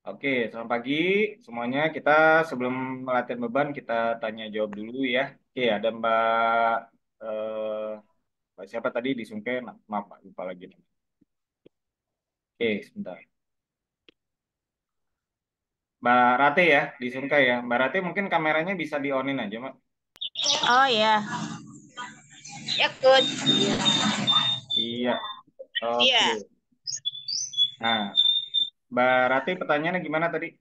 Oke, selamat pagi semuanya. Kita sebelum latihan beban kita tanya jawab dulu ya. Oke, ada Mbak siapa tadi di Sungke? Maaf, Pak, lupa lagi. Oke, sebentar. Mbak Rate ya di Sungke ya. Mbak Rate mungkin kameranya bisa di onin aja, Mbak. Oh ya, ya coach. Iya. Oke. Iya. Nah, Mbak Rate pertanyaannya gimana tadi?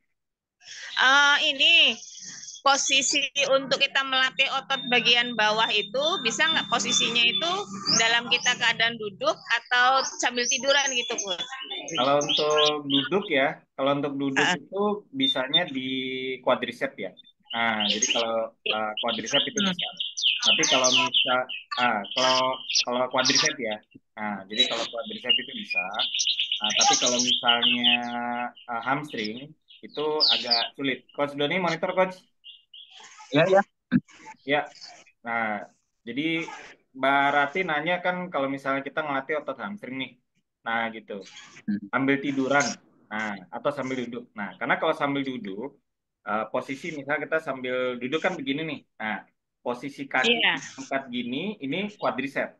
Ini posisi untuk kita melatih otot bagian bawah itu bisa nggak posisinya itu dalam kita keadaan duduk atau sambil tiduran gitu, coach? Kalau untuk duduk ya, kalau untuk duduk Ah, itu bisanya di quadricep ya. Nah, jadi kalau quadricep itu bisa. Tapi kalau misal, kalau kalau quadricep ya, nah jadi kalau quadricep itu bisa. Nah, tapi kalau misalnya hamstring itu agak sulit. Coach Doni monitor coach, Ya, ya. ya. Nah, jadi Mbak Rati nanya kan kalau misalnya kita ngelatih otot hamstring nih, nah gitu sambil tiduran, nah atau sambil duduk. Nah, karena kalau sambil duduk, posisi misalnya kita sambil duduk kan begini nih. Nah, posisi kaki iya. angkat gini, ini quadricep,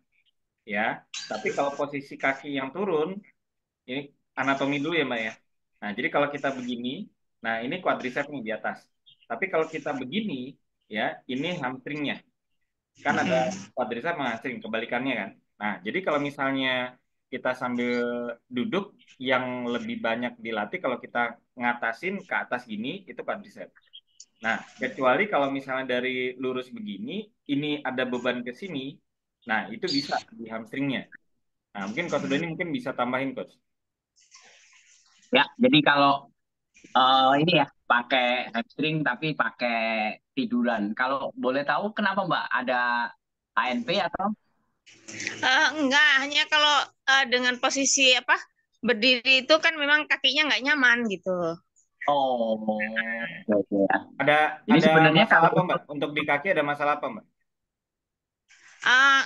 ya. Tapi kalau posisi kaki yang turun, ini anatomi dulu ya Mbak ya. Nah, jadi kalau kita begini, nah ini quadricep nih di atas. Tapi kalau kita begini, ya ini hamstringnya. Kan ada quadricep sama hamstring, kebalikannya kan. Nah, jadi kalau misalnya kita sambil duduk, yang lebih banyak dilatih kalau kita ngatasin ke atas gini, itu quadricep. Nah, kecuali kalau misalnya dari lurus begini, ini ada beban ke sini, nah itu bisa di hamstringnya. Nah, mungkin Coach Doni mungkin bisa tambahin, Coach. Ya, jadi kalau ini ya pakai hamstring tapi pakai tiduran. Kalau boleh tahu kenapa Mbak ada ANP atau? Enggak, hanya kalau dengan posisi apa berdiri itu kan memang kakinya nggak nyaman gitu. Oh, oke, oke ya. Ada Jadi ada sebenarnya masalah kalau apa, Mbak? untuk Untuk di kaki ada masalah apa, Mbak? Ah,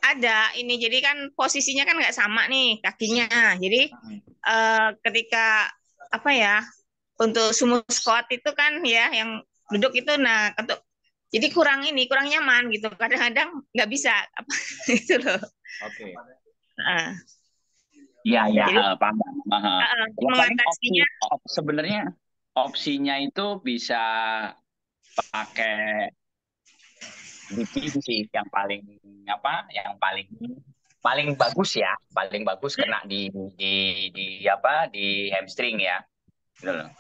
ada ini jadi kan posisinya kan nggak sama nih kakinya. Jadi Hmm. ketika apa ya untuk sumo squat itu kan ya yang duduk itu nah untuk jadi kurang nyaman gitu kadang-kadang nggak bisa apa itu loh. Oke. Nah, ya, ya, jadi paham, paham. Ya paling mengatasinya sebenarnya opsinya itu bisa pakai DPI sih yang paling apa? Yang paling paling bagus ya, paling bagus kena di apa? Di hamstring ya. Gitu loh.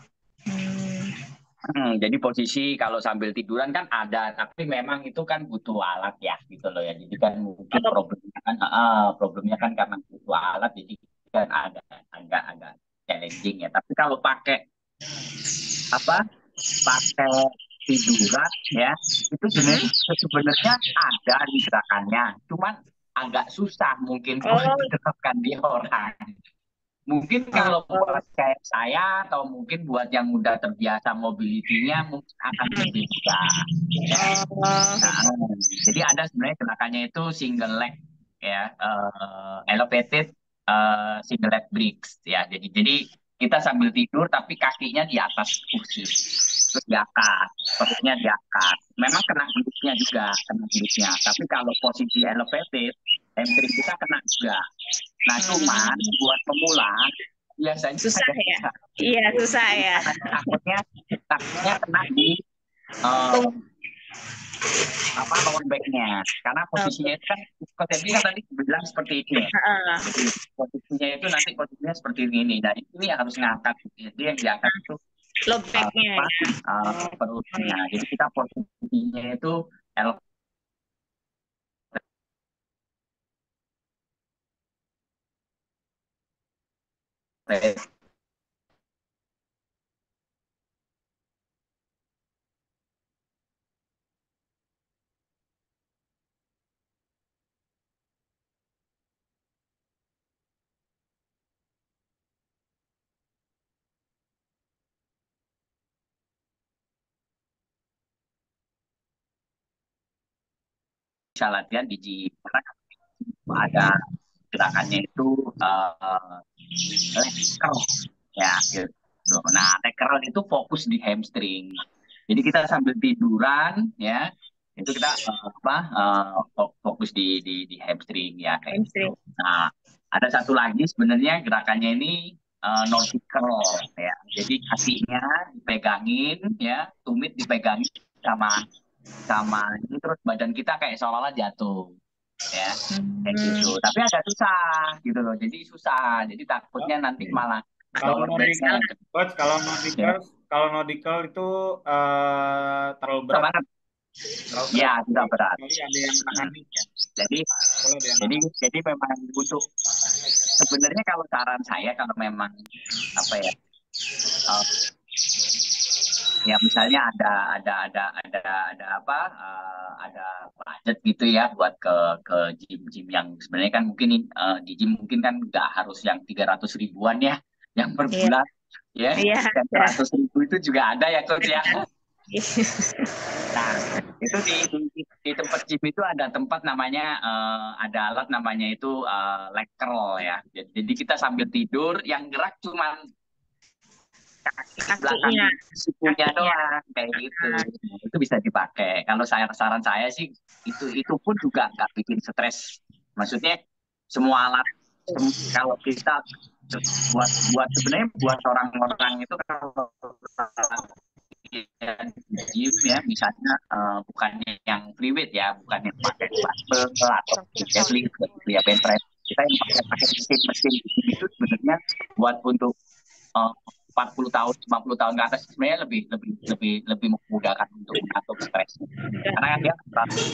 Jadi posisi kalau sambil tiduran kan ada, tapi memang itu kan butuh alat ya, gitu loh ya. Jadi kan mungkin problemnya kan karena butuh alat, jadi kan ada agak challenging ya. Tapi kalau pakai apa, pakai tiduran ya, itu sebenarnya ada di gerakannya, cuman agak susah mungkin buat oh, diterapkan di orang. Mungkin kalau buat kayak saya atau mungkin buat yang udah terbiasa mobility-nya mungkin akan lebih mudah. Ya. oh, Nah, jadi ada sebenarnya gerakannya itu single leg ya, elevated single leg bricks ya. Jadi kita sambil tidur tapi kakinya di atas kursi, terus diangkat, perutnya diangkat. Memang kena glute-nya juga, kena glute-nya. Tapi kalau posisi elevated, hamstring kita kena juga. Nah, cuman buat pemula biasanya susah agak ya. susah. Iya susah ya. Karena takutnya kena di eh, apa lower back-nya. Karena posisinya itu kan Coach Evi kan tadi bilang seperti ini ya. Jadi posisinya itu nanti posisinya seperti ini. Nah, ini yang harus ngangkat. Jadi yang diangkat itu Low back-nya apa? ya. Perutnya. Jadi kita posisinya itu elevated. Bisa latihan di gym. Karena ada gerakannya itu leg curl ya gitu. Nah, leg curl itu fokus di hamstring. Jadi kita sambil tiduran ya, itu kita fokus di hamstring ya kayak gitu. hamstring. Nah, ada satu lagi sebenarnya gerakannya ini Nordic curl ya. Jadi kakinya dipegangin ya, tumit dipegangin sama sama ini terus badan kita kayak seolah-olah jatuh ya kayak gitu. Hmm. Tapi agak susah gitu loh. Jadi susah. Jadi takutnya nanti malah Kalau lower Nordic, back-nya yang coach, ya. kalau Nordical itu terlalu Susah berat, banget. terlalu berat. Ya, susah berat. Kecuali ada yang Nah, nahan ya. jadi Kalau ada yang jadi nahan. jadi memang untuk sebenarnya kalau saran saya kalau memang apa ya eh, ya misalnya ada apa ada budget gitu ya buat ke gym-gym yang sebenarnya kan mungkin di gym mungkin kan nggak harus yang 300 ribuan ya yang per Iya, bulan ya iya, yang ada. 100 ribu itu juga ada ya coach ya. Nah, itu di tempat gym itu ada tempat namanya ada alat namanya itu leg curl ya. Jadi kita sambil tidur yang gerak cuma kaki belakang Kakinya, sikunya kakinya. doang kayak gitu. Ah, Nah, itu bisa dipakai. Kalau saya saran saya sih itu pun juga nggak bikin stres. Maksudnya semua alat kalau kita buat buat sebenarnya buat orang-orang itu kalau latihan gym ya misalnya bukannya yang free weight ya bukan yang pakai barbel atau deadlift ya bench press kita yang pakai mesin-mesin itu sebenarnya buat untuk eh, 40 tahun 50 tahun ke atas sebenarnya lebih lebih lebih lebih memudahkan untuk mengatur stres karena kan dia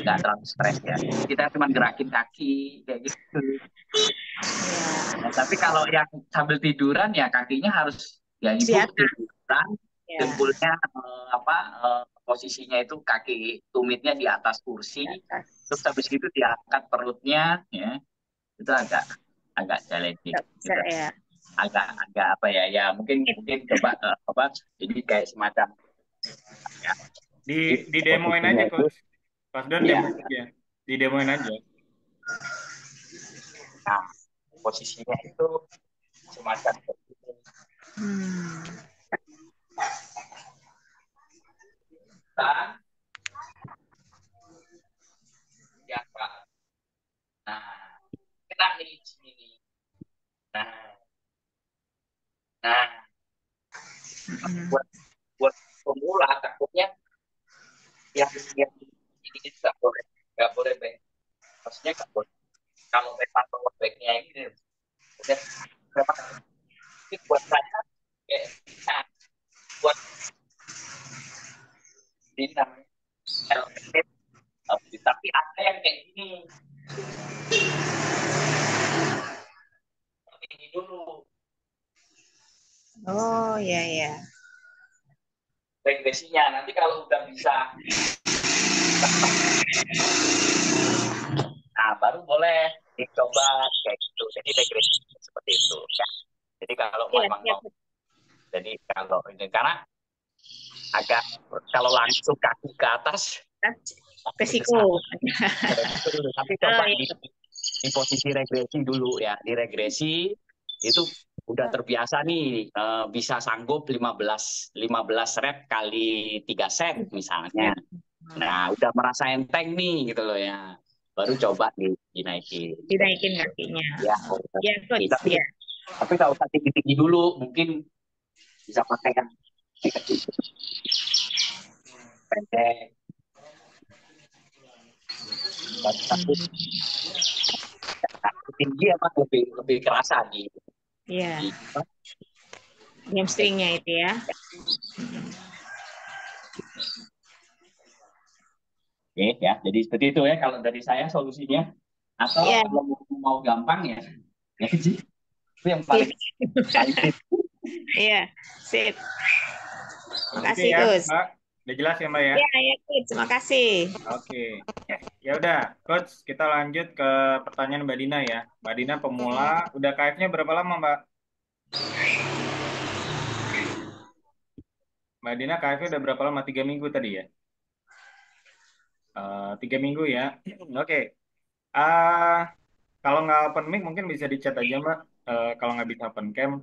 nggak terlalu stres ya kita cuma gerakin kaki kayak gitu. Nah, tapi kalau yang sambil tiduran ya kakinya harus ya di ibu atas tiduran ya, dengkulnya posisinya itu kaki tumitnya di atas kursi di atas. terus habis itu diangkat perutnya ya itu agak agak challenging Nggak bisa gitu ya. agak agak apa ya ya mungkin mungkin coba apa jadi kayak semacam ya Di demoin posisinya aja itu coach. Pas dan ya demo aja. Di demoin aja. nah posisinya itu semacam seperti Hmm. kita ya Pak. Nah kena nih di sini nih. Nah nah Hmm. buat buat pemula takutnya yang ini nggak boleh back maksudnya nggak boleh kalau memang power backnya ini udah memang ini buat saya kayak nah, buat ini namanya elevated tapi ada yang kayak gini seperti ini dulu Oh ya ya. regresinya nanti kalau udah bisa nah baru boleh dicoba kayak gitu jadi regresi seperti itu ya jadi kalau Iya, memang siap. mau jadi kalau ini karena agak kalau langsung kaki ke atas Resiko. tapi Oh, coba iya. di posisi regresi dulu ya di regresi itu udah terbiasa nih bisa sanggup 15 rep kali 3 set Ya. misalnya nah udah merasa enteng nih gitu loh ya baru coba dinaikin Dinaikin kakinya. ya Ya, coach. tapi Ya. tapi kalau tinggi-tinggi dulu mungkin bisa pakai yang kecil pendek tapi tinggi emang lebih lebih kerasa Iya. di Hamstringnya itu ya. Oke ya, jadi seperti itu ya kalau dari saya solusinya. Atau Ya, kalau mau gampang ya, ya sih itu yang sip. paling paling tip. Iya, sip. Oke Makasih, ya, Gus. Mbak. Udah jelas ya, Mbak ya? Ya, ya, Coach. Terima kasih. Oke. Ya udah, coach, kita lanjut ke pertanyaan Mbak Dina ya. Mbak Dina pemula, udah KF-nya berapa lama, Mbak? Mbak Dina KF-nya udah berapa lama? 3 minggu tadi ya? 3 minggu ya. Oke. Ah, kalau nggak open mic mungkin bisa di chat aja, Mbak. Kalau nggak bisa open cam,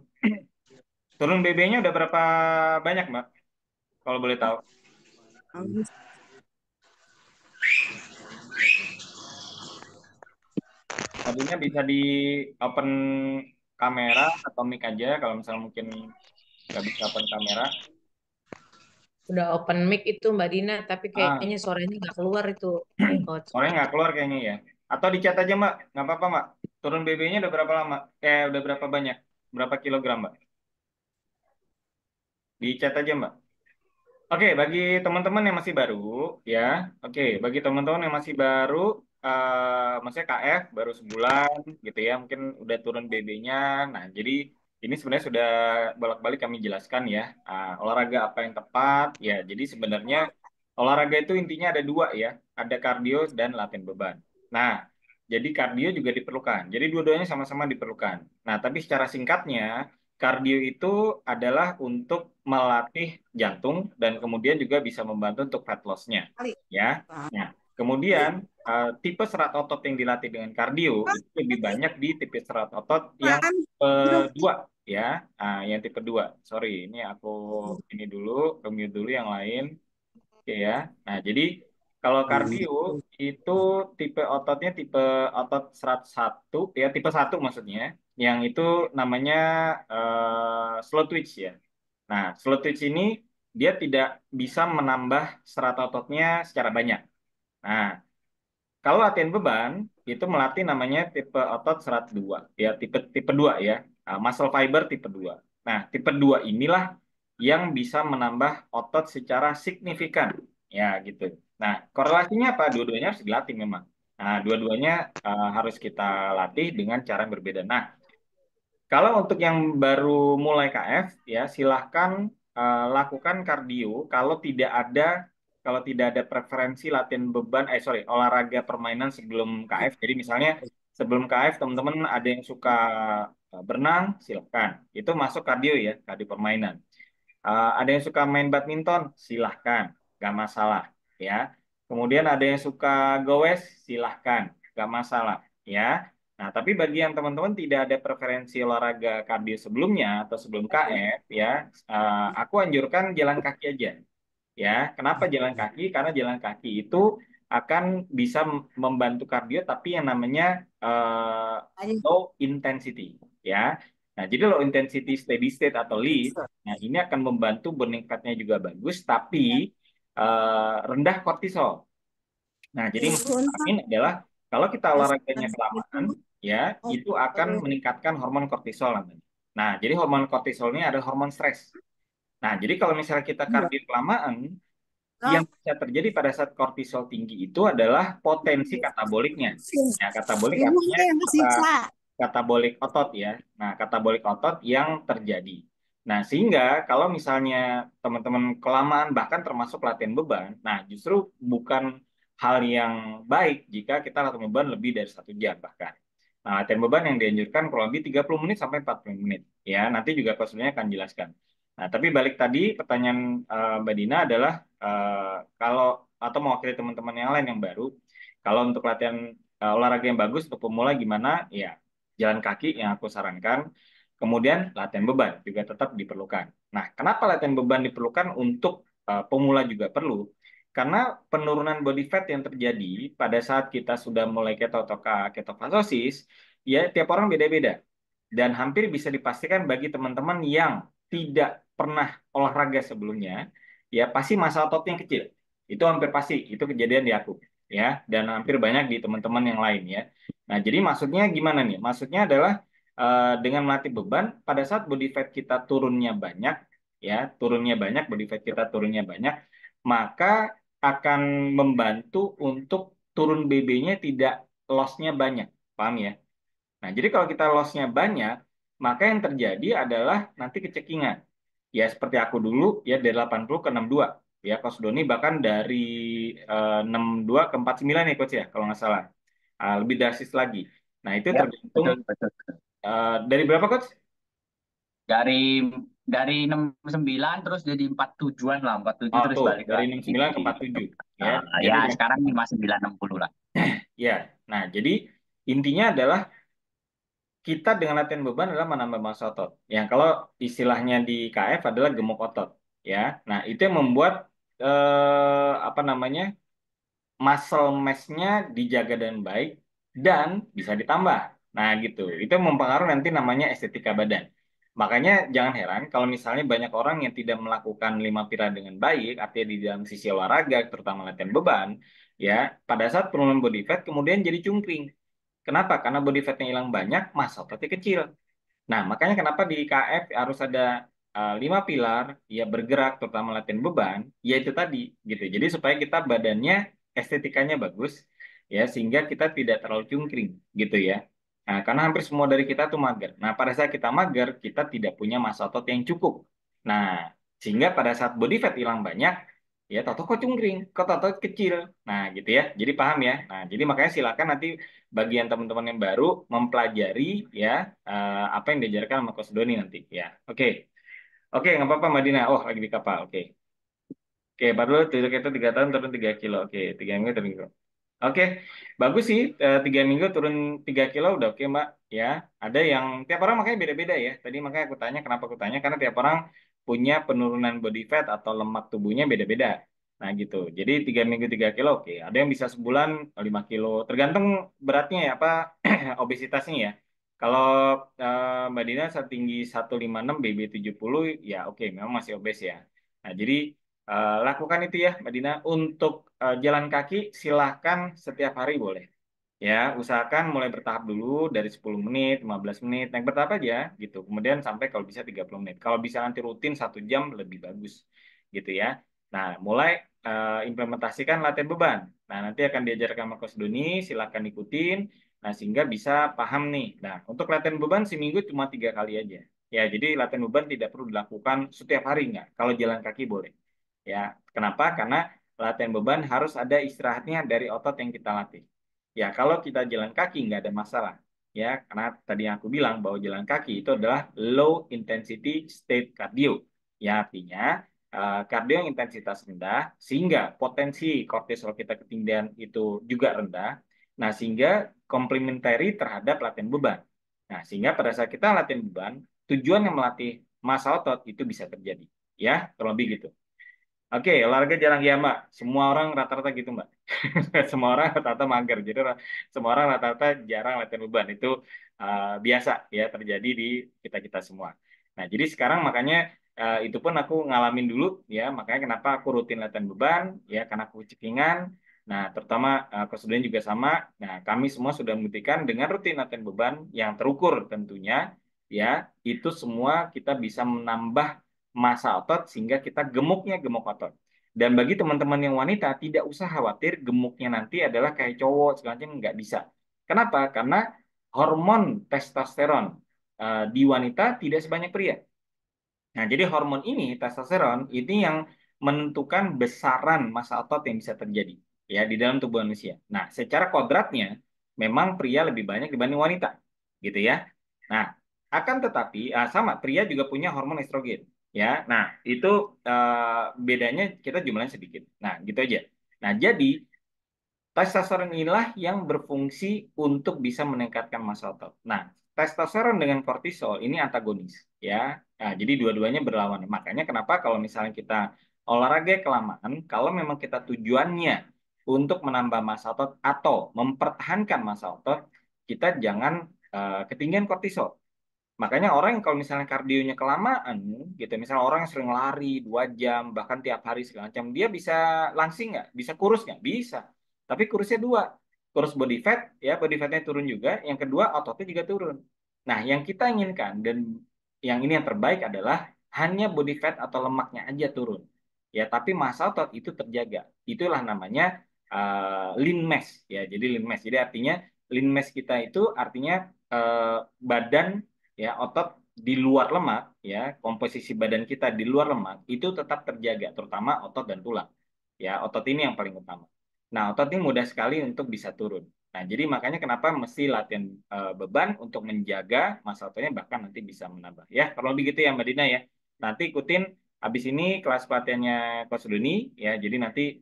Turun BB-nya udah berapa banyak, Mbak? Kalau boleh tahu. Tadinya bisa di open kamera atau mic aja kalau misalnya mungkin nggak bisa open kamera. Udah open mic itu Mbak Dina, tapi Ah, kayaknya suaranya nggak keluar itu, coach. orangnya nggak keluar kayaknya ya. Atau di chat aja, Mbak. Nggak apa-apa, Mbak. Turun BB-nya udah berapa lama? Udah berapa banyak? Berapa kilogram, Mbak? Di chat aja, Mbak. Oke, bagi teman-teman yang masih baru, ya. Oke, bagi teman-teman yang masih baru, maksudnya KF baru sebulan, gitu ya. Mungkin udah turun BB-nya. Nah, jadi ini sebenarnya sudah bolak-balik kami jelaskan ya. Olahraga apa yang tepat? Ya, jadi sebenarnya olahraga itu intinya ada dua ya. Ada kardio dan latihan beban. Nah, jadi kardio juga diperlukan. Jadi dua-duanya sama-sama diperlukan. Nah, tapi secara singkatnya, kardio itu adalah untuk melatih jantung dan kemudian juga bisa membantu untuk fat loss-nya, ya. Nah, kemudian tipe serat otot yang dilatih dengan kardio itu lebih banyak di tipe serat otot yang tipe 2, ya. Yang tipe 2. Sorry, ini aku ini dulu, mute dulu yang lain. Oke ya. Nah, jadi kalau kardio itu tipe ototnya tipe otot serat 1 ya, tipe 1 maksudnya, yang itu namanya slow twitch ya. Nah, slow twitch ini dia tidak bisa menambah serat ototnya secara banyak. Nah, kalau latihan beban itu melatih namanya tipe otot serat 2 ya, tipe tipe 2 ya. Muscle fiber tipe 2. Nah, tipe 2 inilah yang bisa menambah otot secara signifikan ya gitu. Nah, korelasinya apa? Dua-duanya harus dilatih memang. Nah, dua-duanya harus kita latih dengan cara yang berbeda. Nah, kalau untuk yang baru mulai KF ya silahkan lakukan kardio kalau tidak ada preferensi latihan beban sorry olahraga permainan sebelum KF. Jadi misalnya sebelum KF teman-teman ada yang suka berenang silahkan itu masuk kardio ya kardio permainan. Ada yang suka main badminton silahkan gak masalah ya. Kemudian ada yang suka goes silahkan gak masalah ya. Nah, tapi bagi yang teman-teman tidak ada preferensi olahraga kardio sebelumnya atau sebelum KF ya, aku anjurkan jalan kaki aja. Ya, kenapa jalan kaki? Karena jalan kaki itu akan bisa membantu kardio, tapi yang namanya low intensity. Ya, nah jadi low intensity steady state atau LIST, nah ini akan membantu burning fat-nya juga bagus, tapi rendah kortisol. Nah, jadi maksudnya adalah kalau kita olahraganya kelamaan, ya itu akan meningkatkan hormon kortisol namanya. Nah, jadi hormon kortisol ini ada hormon stres. Nah, jadi kalau misalnya kita kardio kelamaan, yang bisa terjadi pada saat kortisol tinggi itu adalah potensi kataboliknya. Ya, katabolik artinya katabolik otot ya. Nah, katabolik otot yang terjadi. Nah, sehingga kalau misalnya teman-teman kelamaan bahkan termasuk latihan beban, nah justru bukan hal yang baik jika kita latihan beban lebih dari 1 jam bahkan. Nah, latihan beban yang dianjurkan kurang lebih 30 menit sampai 40 menit. Ya, nanti juga coach-nya akan jelaskan. Nah, tapi balik tadi pertanyaan Mbak Dina adalah kalau atau mewakili teman-teman yang lain yang baru, kalau untuk latihan olahraga yang bagus untuk pemula gimana? Ya, jalan kaki yang aku sarankan. Kemudian latihan beban juga tetap diperlukan. Nah, kenapa latihan beban diperlukan untuk pemula juga perlu? Karena penurunan body fat yang terjadi pada saat kita sudah mulai keto atau ketofastosis, ya tiap orang beda-beda. Dan hampir bisa dipastikan bagi teman-teman yang tidak pernah olahraga sebelumnya, ya pasti masa ototnya kecil. Itu hampir pasti, itu kejadian di aku, ya, dan hampir banyak di teman-teman yang lain ya. Nah, jadi maksudnya gimana nih? Maksudnya adalah dengan melatih beban, pada saat body fat kita turunnya banyak, ya, turunnya banyak, body fat kita turunnya banyak, maka akan membantu untuk turun BB-nya tidak loss-nya banyak, paham ya? Nah, jadi kalau kita loss-nya banyak, maka yang terjadi adalah nanti kecekingan. Ya, seperti aku dulu, ya dari 80 ke 62. Ya, Coach Doni bahkan dari 62 ke 49 ya, Coach ya, kalau nggak salah. Lebih drastis lagi. Nah, itu Ya, tergantung betul, betul. dari berapa, Coach? Dari dari 69 terus jadi 47-an lah, 47 Oh, terus tuh, balik dari lagi. 69 ke 47. Ya, jadi Ya, sekarang 59 60 lah. ya. Nah, jadi intinya adalah kita dengan latihan beban adalah menambah massa otot. Yang kalau istilahnya di KF adalah gemuk otot, ya. Nah, itu yang membuat apa namanya muscle mass-nya dijaga dengan baik dan bisa ditambah. Nah, gitu. Itu yang mempengaruhi nanti namanya estetika badan. Makanya jangan heran kalau misalnya banyak orang yang tidak melakukan lima pilar dengan baik, artinya di dalam sisi olahraga, terutama latihan beban, ya, pada saat penurunan body fat kemudian jadi cungkring. Kenapa? Karena body fatnya hilang banyak, massa ototnya kecil. Nah, makanya kenapa di KF harus ada lima pilar, ya bergerak, terutama latihan beban, yaitu tadi, gitu. Jadi supaya kita badannya estetikanya bagus, ya, sehingga kita tidak terlalu cungkring, gitu ya. Nah, karena hampir semua dari kita tuh mager. Nah, pada saat kita mager, kita tidak punya massa otot yang cukup. Nah, sehingga pada saat body fat hilang banyak, ya, tato kok cungkring, kok tato kecil. Nah, gitu ya. Jadi paham ya. Nah, jadi makanya silakan nanti bagian teman-teman yang baru mempelajari ya apa yang diajarkan sama Coach Doni nanti ya. Oke. Oke, nggak apa-apa Mbak Dina. Oh, lagi di kapal. Oke. Oke, baru tujuh itu 3 tahun turun 3 kilo. Oke, 3 minggu turun 3 kilo. Oke, bagus sih. 3 minggu turun 3 kilo udah oke Mbak. Ya, ada yang tiap orang makanya beda-beda ya. Tadi makanya aku tanya kenapa aku tanya karena tiap orang punya penurunan body fat atau lemak tubuhnya beda-beda. Nah gitu. Jadi 3 minggu 3 kilo oke. Ada yang bisa sebulan 5 kilo. Tergantung beratnya ya apa obesitasnya ya. Kalau Mbak Dina setinggi 156 BB 70 ya oke memang masih obes ya. Nah jadi lakukan itu ya, Mbak Dina. Untuk jalan kaki, silahkan setiap hari boleh. Ya, usahakan mulai bertahap dulu dari 10 menit, 15 menit, naik bertahap aja gitu. Kemudian sampai kalau bisa 30 menit. Kalau bisa nanti rutin 1 jam lebih bagus gitu ya. Nah, mulai implementasikan latihan beban. Nah, nanti akan diajarkan sama Coach Doni, silahkan ikutin. Nah, sehingga bisa paham nih. Nah, untuk latihan beban seminggu cuma 3 kali aja. Ya, jadi latihan beban tidak perlu dilakukan setiap hari nggak. Kalau jalan kaki boleh. Ya, kenapa? Karena latihan beban harus ada istirahatnya dari otot yang kita latih. Ya, kalau kita jalan kaki nggak ada masalah. Ya, karena tadi yang aku bilang bahwa jalan kaki itu adalah low intensity state cardio. Ya, artinya kardio yang intensitas rendah sehingga potensi kortisol kita ketinggian itu juga rendah. Nah, sehingga komplementari terhadap latihan beban. Nah, sehingga pada saat kita latihan beban, tujuan yang melatih massa otot itu bisa terjadi. Ya, terlebih gitu. Oke, olahraga jarang ya Mbak. Semua orang rata-rata gitu Mbak. Semua orang rata-rata mager. Jadi semua orang rata-rata jarang latihan beban. Itu biasa ya terjadi di kita-kita semua. Nah, jadi sekarang makanya itu pun aku ngalamin dulu ya. Makanya kenapa aku rutin latihan beban ya karena aku cekingan. Nah, terutama kesudahan juga sama. Nah, kami semua sudah membuktikan dengan rutin latihan beban yang terukur tentunya ya, itu semua kita bisa menambah massa otot sehingga kita gemuknya gemuk otot. Dan bagi teman-teman yang wanita tidak usah khawatir gemuknya nanti adalah kayak cowok segala macam nggak bisa. Kenapa? Karena hormon testosteron di wanita tidak sebanyak pria. Nah, jadi hormon ini testosteron ini yang menentukan besaran massa otot yang bisa terjadi ya di dalam tubuh manusia. Nah, secara kodratnya memang pria lebih banyak dibanding wanita, gitu ya. Nah, akan tetapi sama pria juga punya hormon estrogen, ya. Nah, itu bedanya kita jumlahnya sedikit. Nah, gitu aja. Nah, jadi testosteron inilah yang berfungsi untuk bisa meningkatkan massa otot. Nah, testosteron dengan kortisol ini antagonis, ya. Nah, jadi dua-duanya berlawan. Makanya kenapa kalau misalnya kita olahraga kelamaan, kalau memang kita tujuannya untuk menambah massa otot atau mempertahankan massa otot, kita jangan ketinggian kortisol. Makanya orang yang kalau misalnya kardionya kelamaan, gitu, misalnya orang yang sering lari 2 jam, bahkan tiap hari segala macam, dia bisa langsing nggak? Bisa kurus nggak? Bisa. Tapi kurusnya dua, kurus body fat, ya body fatnya turun juga. Yang kedua ototnya juga turun. Nah, yang kita inginkan dan yang ini yang terbaik adalah hanya body fat atau lemaknya aja turun. Ya, tapi massa otot itu terjaga. Itulah namanya lean mass, ya. Jadi lean mass. Jadi artinya lean mass kita itu artinya badan ya otot di luar lemak ya komposisi badan kita di luar lemak itu tetap terjaga terutama otot dan tulang ya otot ini yang paling utama. Nah otot ini mudah sekali untuk bisa turun. Nah jadi makanya kenapa mesti latihan beban untuk menjaga massa ototnya bahkan nanti bisa menambah ya kalau begitu ya Mbak Dina ya. Nanti ikutin habis ini kelas pelatihannya Coach Doni ya jadi nanti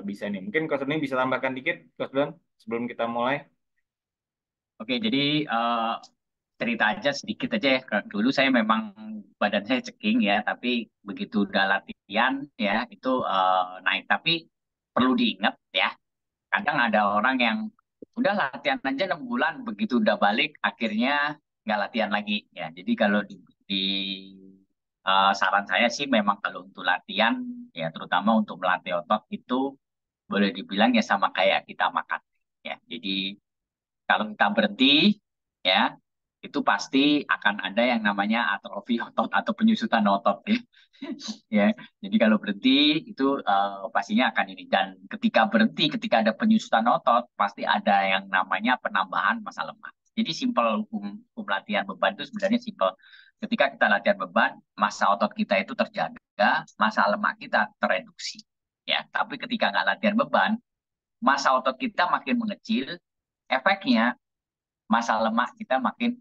bisa nih mungkin Coach Doni bisa tambahkan dikit Coach Don sebelum kita mulai. Oke, jadi cerita aja sedikit aja ya. Dulu saya memang badan saya ceking ya, tapi begitu udah latihan ya itu naik. Tapi perlu diingat ya, kadang ada orang yang udah latihan aja 6 bulan, begitu udah balik akhirnya nggak latihan lagi ya. Jadi kalau saran saya sih memang kalau untuk latihan ya terutama untuk melatih otot itu boleh dibilang ya sama kayak kita makan ya. Jadi kalau kita berhenti ya itu pasti akan ada yang namanya atrofi otot atau penyusutan otot ya. Ya, jadi kalau berhenti itu pastinya akan ini dan ketika berhenti, ketika ada penyusutan otot, pasti ada yang namanya penambahan massa lemak. Jadi simpel hukum latihan beban itu sebenarnya simpel. Ketika kita latihan beban, massa otot kita itu terjaga, massa lemak kita tereduksi. Ya, tapi ketika nggak latihan beban, massa otot kita makin mengecil, efeknya massa lemak kita makin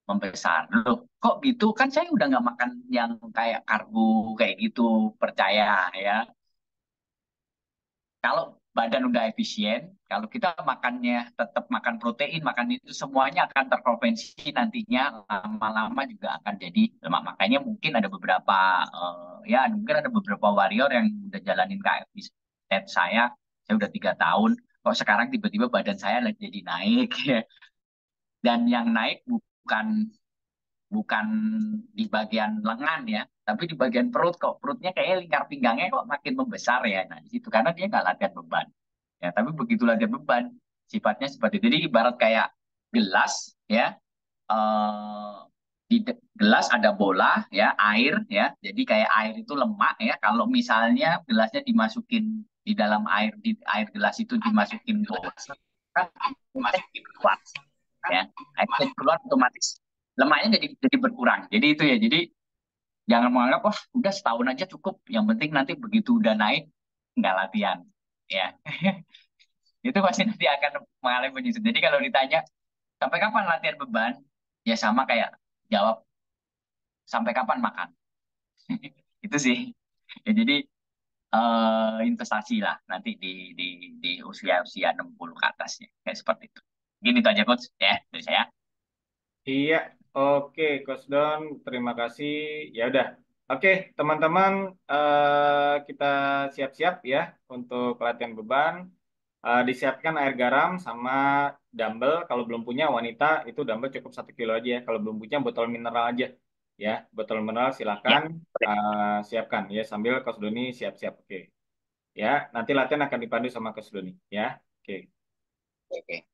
membesar. Loh, kok gitu? Kan saya udah nggak makan yang kayak karbo kayak gitu, percaya ya. Kalau badan udah efisien, kalau kita makannya tetap makan protein, makan itu semuanya akan terkonvensi nantinya lama-lama juga akan jadi lemak. Makanya mungkin ada beberapa ya mungkin ada beberapa warrior yang udah jalanin KFC set saya udah 3 tahun, kok sekarang tiba-tiba badan saya lagi jadi naik ya. Dan yang naik bukan bukan di bagian lengan ya, tapi di bagian perut kok. Perutnya kayak lingkar pinggangnya kok makin membesar ya. Nah, di situ karena dia nggak latihan beban. Ya, tapi begitu latihan beban, sifatnya seperti itu. Jadi ibarat kayak gelas ya, di gelas ada bola ya, air ya. Jadi kayak air itu lemak ya. Kalau misalnya gelasnya dimasukin di dalam air, di air gelas itu dimasukin bola, kan otomatis keluar ya. Airnya keluar otomatis lemaknya jadi berkurang. Jadi itu ya. Jadi jangan menganggap wah udah setahun aja cukup. Yang penting nanti begitu udah naik nggak latihan ya. Itu pasti nanti akan mengalami penyusut. Jadi kalau ditanya sampai kapan latihan beban, ya sama kayak jawab sampai kapan makan. Itu sih. Ya, jadi investasi lah nanti di usia-usia 60 ke atasnya. Kayak seperti itu. Gini itu aja coach ya dari saya. Iya, oke, Coach Don, terima kasih. Ya udah, oke, teman-teman, kita siap-siap ya untuk latihan beban. Disiapkan air garam sama dumbbell. Kalau belum punya wanita itu dumbbell cukup 1 kilo aja ya. Kalau belum punya botol mineral aja ya. Botol mineral Ya, silakan siapkan ya sambil Coach Doni siap-siap. Oke. Ya, nanti latihan akan dipandu sama Coach Doni ya. Oke. oke.